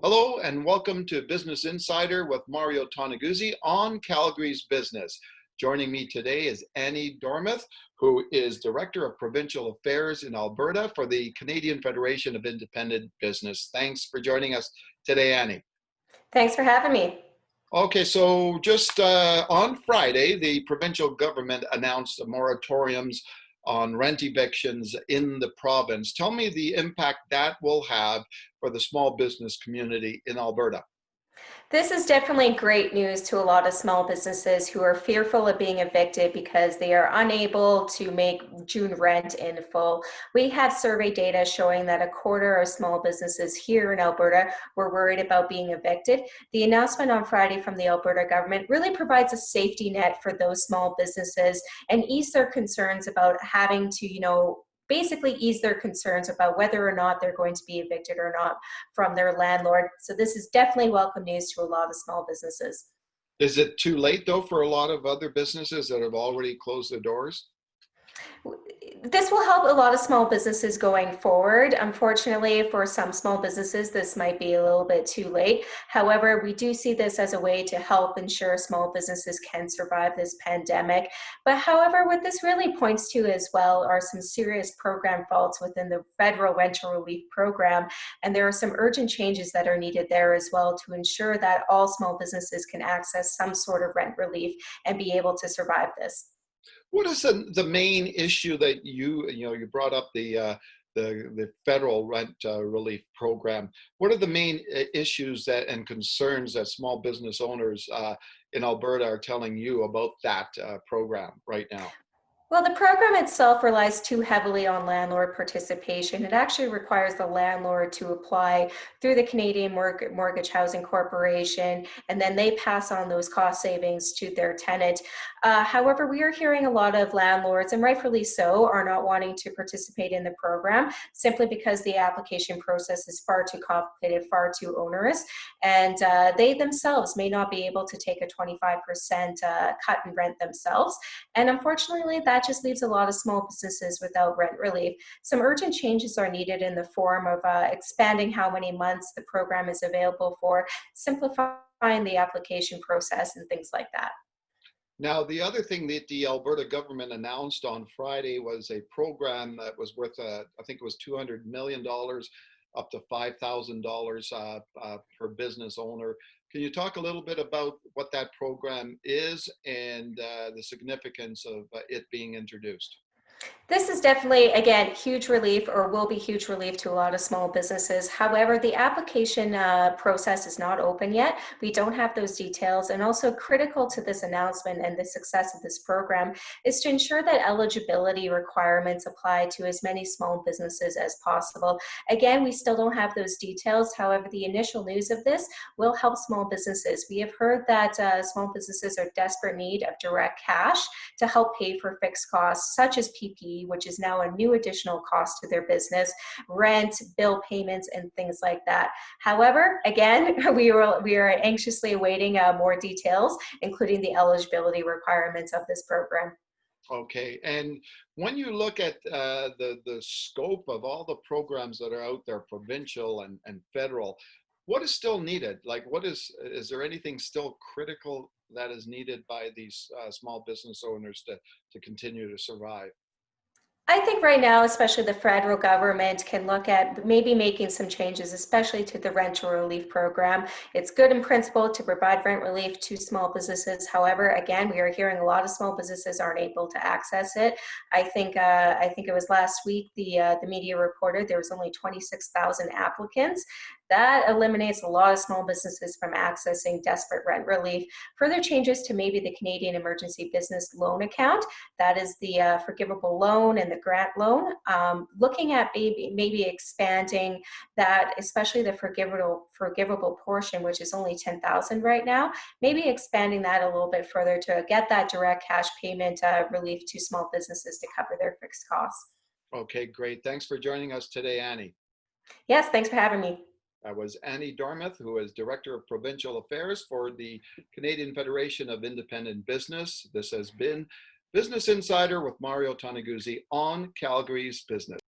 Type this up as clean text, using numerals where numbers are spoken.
Hello and welcome to Business Insider with Mario Toneguzzi on Calgary's Business. Joining me today is Annie Dormuth, who is Director of Provincial Affairs in Alberta for the Canadian Federation of Independent Business. Thanks for joining us today, Annie. Thanks for having me. Okay, so just on Friday, the provincial government announced moratoriums on rent evictions in the province. Tell me the impact that will have for the small business community in Alberta. This is definitely great news to a lot of small businesses who are fearful of being evicted because they are unable to make June rent in full. We have survey data showing that a quarter of small businesses here in Alberta were worried about being evicted. The announcement on Friday from the Alberta government really provides a safety net for those small businesses and ease their concerns about having to, basically ease their concerns about whether or not they're going to be evicted or not from their landlord. So this is definitely welcome news to a lot of small businesses. Is it too late though for a lot of other businesses that have already closed their doors? This will help a lot of small businesses going forward. Unfortunately, for some small businesses, this might be a little bit too late. However, we do see this as a way to help ensure small businesses can survive this pandemic. But however, what this really points to as well are some serious program faults within the federal rental relief program. And there are some urgent changes that are needed there as well to ensure that all small businesses can access some sort of rent relief and be able to survive this. What is the main issue that you brought up the federal rent relief program? What are the main issues that and concerns that small business owners in Alberta are telling you about that program right now? Well, the program itself relies too heavily on landlord participation. It actually requires the landlord to apply through the Canadian Mortgage Housing Corporation, and then they pass on those cost savings to their tenant. However, we are hearing a lot of landlords, and rightfully so, are not wanting to participate in the program simply because the application process is far too complicated, far too onerous, and they themselves may not be able to take a 25% cut in rent themselves. And unfortunately, that just leaves a lot of small businesses without rent relief. Some urgent changes are needed in the form of expanding how many months the program is available for, simplifying the application process, and things like that. Now, the other thing that the Alberta government announced on Friday was a program that was worth, I think it was $200 million, up to $5,000 per business owner. Can you talk a little bit about what that program is and the significance of it being introduced? This is definitely, again, huge relief, or will be huge relief to a lot of small businesses. However, the application process is not open yet. We don't have those details. And also critical to this announcement and the success of this program is to ensure that eligibility requirements apply to as many small businesses as possible. Again, we still don't have those details. However, the initial news of this will help small businesses. We have heard that small businesses are in desperate need of direct cash to help pay for fixed costs such as PPE, which is now a new additional cost to their business, rent, bill payments, and things like that. However, again, we are anxiously awaiting more details, including the eligibility requirements of this program. Okay, and when you look at the scope of all the programs that are out there, provincial and federal, what is still needed? Like, is there anything still critical that is needed by these small business owners to continue to survive? I think right now, especially the federal government can look at maybe making some changes, especially to the rental relief program. It's good in principle to provide rent relief to small businesses. However, again, we are hearing a lot of small businesses aren't able to access it. I think it was last week the media reported there was only 26,000 applicants. That eliminates a lot of small businesses from accessing desperate rent relief. Further changes to maybe the Canadian Emergency Business Loan Account, that is the forgivable loan and the grant loan. Looking at maybe expanding that, especially the forgivable portion, which is only 10,000 right now, maybe expanding that a little bit further to get that direct cash payment relief to small businesses to cover their fixed costs. Okay, great. Thanks for joining us today, Annie. Yes, thanks for having me. That was Annie Dormuth, who is Director of Provincial Affairs for the Canadian Federation of Independent Business. This has been Business Insider with Mario Toneguzzi on Calgary's Business.